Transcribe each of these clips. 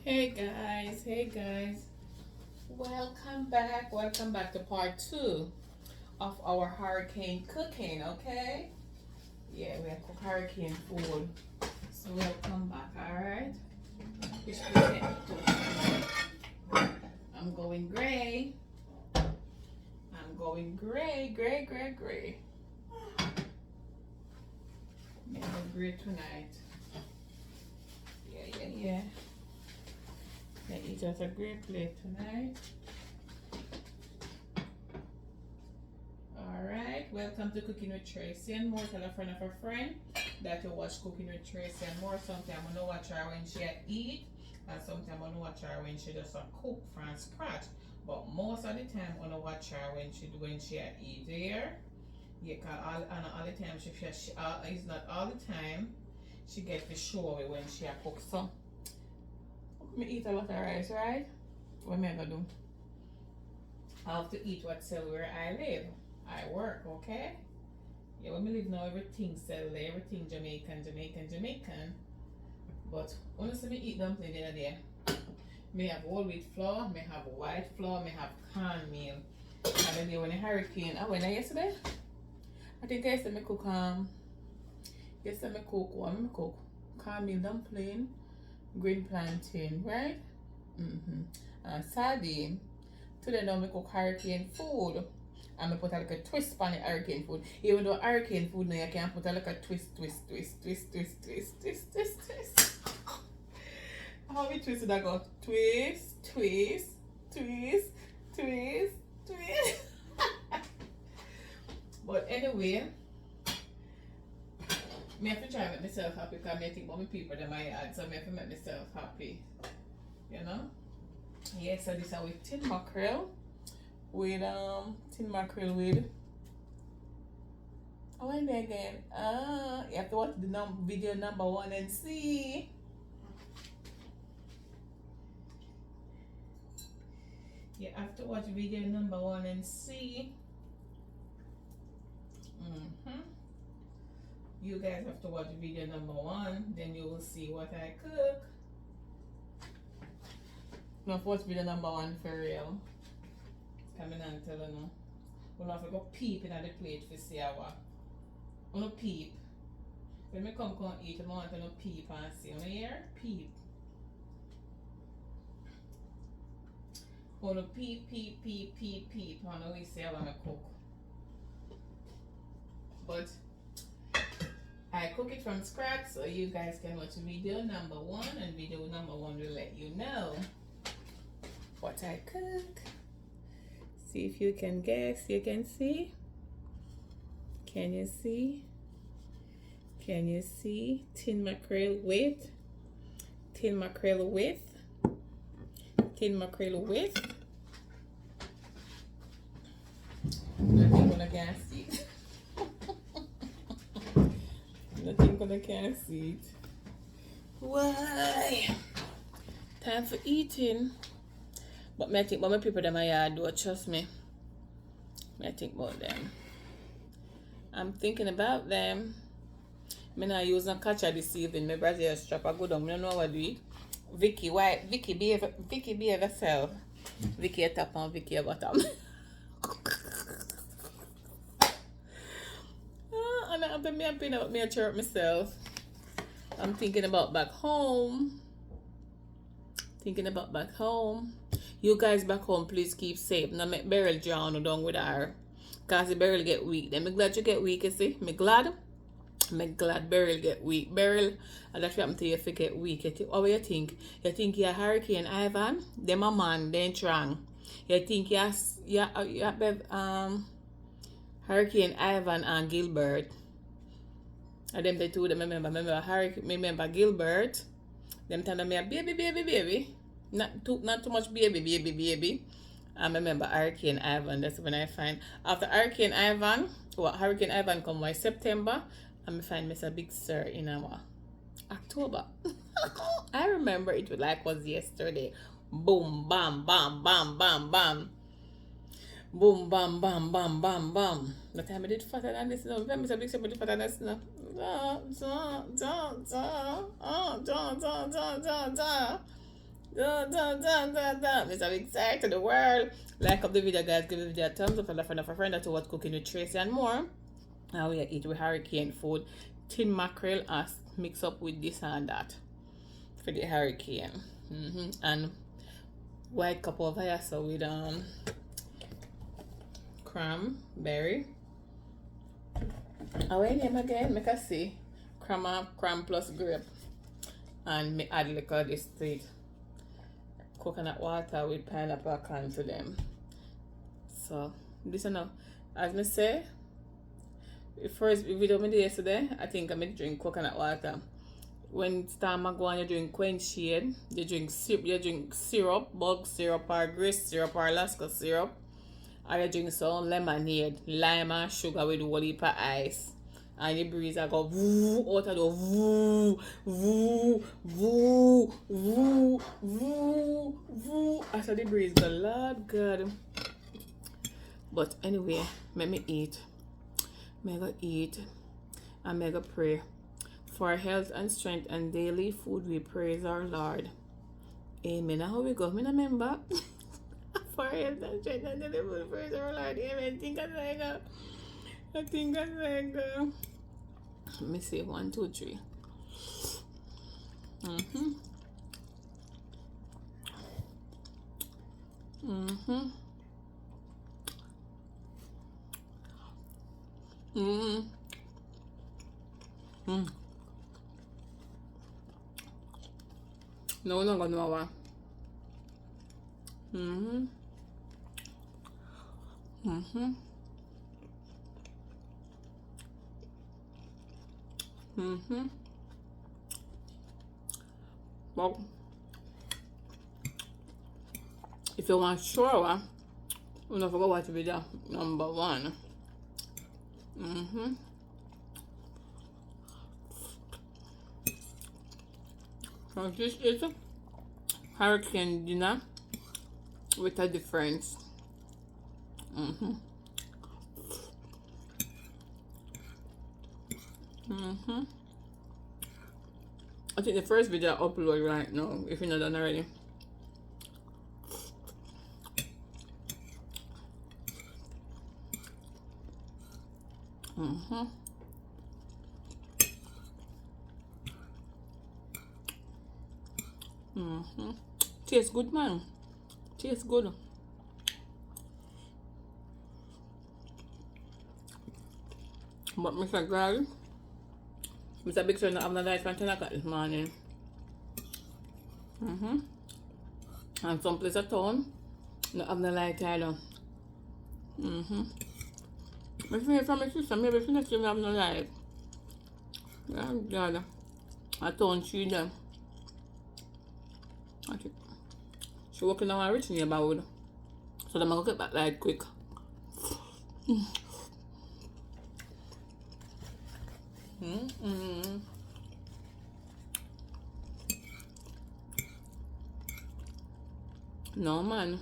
Hey guys, welcome back to part two of our hurricane cooking, okay? Yeah, we have cook hurricane food. So welcome back, alright? Which we get to. I'm going gray. I'm going gray. Yeah, gray tonight. Yeah. I eat at a great plate tonight. Alright, welcome to Cooking with Tracy and more. Tell a friend of a friend that you watch Cooking with Tracy and more. Sometimes I know watch her when she eat, and sometimes I know watch her when she just cook from scratch. But most of the time I know watch her when she eat there. Yeah, cause all the time she it's not all the time she get to show me when she cook. So me eat a lot of rice, right? What am I gonna do? I have to eat what sell where I live. I work, okay? Yeah, when me live now, everything sell there, everything Jamaican. But honestly, me eat dumpling in a day. Me have whole wheat flour, me have white flour, me have cornmeal. And then when the hurricane, I went there yesterday. I think yesterday me cook what me cook? Cornmeal dumpling, green plantain, right? Sardine. Today now me cook hurricane food. And I put a little twist on the hurricane food. Even though hurricane food now you can put a little twist. How we twist it I go twist. But anyway, me have to try to make myself happy because I think about my people that might add, so I have to make myself happy. You know? Yeah, so this is with tin mackerel. With tin mackerel with oh and again you have to watch the video number 1 and see. You have to watch video number 1 and see. You guys have to watch video number 1, then you will see what I cook. Now watch video number 1 for real. Coming and telling you. We'll have to go peep in the plate for see what. I'm gonna peep. When I come eat, I want to peep and see. You hear? Peep. I'm gonna peep. And we see how I cook. But I cook it from scratch so you guys can watch video number 1, and video number 1 will let you know what I cook. See if you can guess. You can see? Can you see? Tin mackerel with nothing gonna can see it. Nothing gonna can see it. Why? Time for eating. But I think about my people that my yard do, trust me. I think about them. I'm thinking about them. I not use a catcher this evening. My brother strap a good on. I don't know what to do it. Vicky, why? Vicky behave herself. Vicky a top and Vicky a bottom. And I'm thinking about me a chirp myself. I'm thinking about back home. You guys back home, please keep safe. Now make Beryl drown down with her. Cause the Beryl get weak. Then me glad you get weak, you see? Me glad Beryl get weak. Beryl, and that's what happened to you if you get weak. What do you think? You think you're Hurricane Ivan? Them a man, then strong. You think you're Hurricane Ivan and Gilbert. And them the two them remember Gilbert. Them tell me a baby. Not too much baby. I remember Hurricane Ivan. That's when I find after Hurricane Ivan, Hurricane Ivan come by September, and I find Mr. Big Sir in October. I remember it was yesterday. Boom, bam, bam, bam, bam, bam. Boom, bam, bam, bam, bam, bam. The time I did fatter than this. No, Mr. Big Sir did fatter than this. No. Dun, dun, dun, dun, dun. It's a big side to the world. Like up the video, guys. Give the video a thumbs up. Tell a friend of a friend that's what's cooking with Tracy and more. Now we eat with hurricane food. Tin mackerel as mix up with this and that for the hurricane. And white cup of so with cranberry. How I name again? Make us see. Cram plus grape. And me add liquor this to it. Coconut water with pineapple can to them. So this is now, as me say, the first video I did yesterday, I think I made drink coconut water. When Star go on, you drink Quench Shade, you drink syrup, bug syrup or grace syrup or Alaska syrup, or you drink some lemonade, lime and sugar with a heap of ice. And the breeze I go woo out of the woo woo woo woo woo woo. After the breeze go, Lord God. But anyway, let me eat. Mega eat and mega pray. For our health and strength and daily food we praise our Lord. Amen. Now how we go? Me not remember. For our health and strength and daily food we praise our Lord. Amen. I think I go. Let me see. 1, 2, 3. No, no, no, Well, if you want sure, you don't forget what video number 1. So this is hurricane dinner with a difference. I think the first video I upload right now, if you're not done already. Tastes good, man. Tastes good. But Mr. Girl, Mr. Big Son have no light from 10 o'clock this morning. And some place at town, no have no light either. But me from my sister, maybe she not even have no light. Yeah, God. I told she them. She working on a rich neighborhood. So them go get back light quick. No man.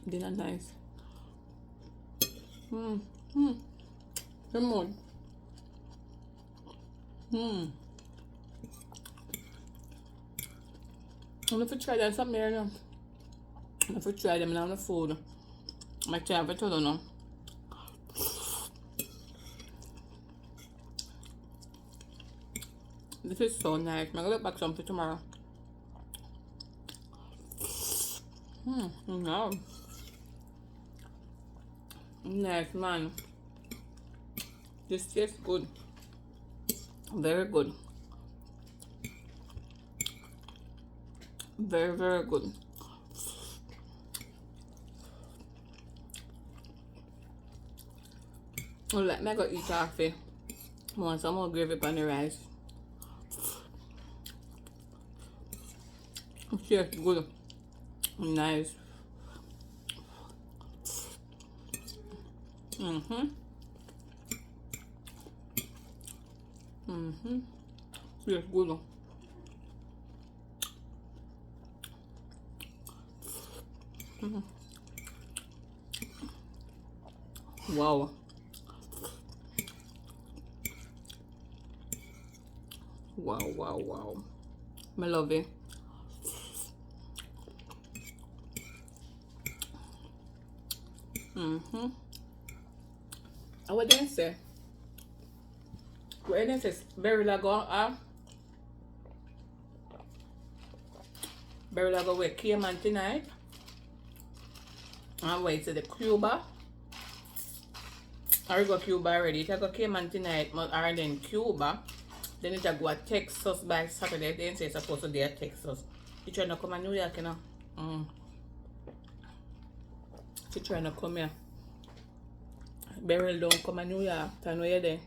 Dinner nice. Come on. I'm gonna try that something here now. I'm gonna try them on the food. I try it all now. This is so nice. I'm gonna get back some for tomorrow. No. Nice, man. This tastes good. Very good. Very, very good. Well, let me go eat coffee. I want some more gravy on the rice. It tastes good. Nice. Tastes good. Wow. Wow, wow, wow. I love it. Mm-hmm. What did I say? What did I say? Berry Lago with Cayman tonight. And wait to the Cuba. I go Cuba already. It I go Cayman tonight, or then Cuba. Then it I go to Texas by Saturday. They say it's supposed to be at Texas. You trying to come to New York, you know? She trying to come here. Beryl don't come to New York. I know you're there.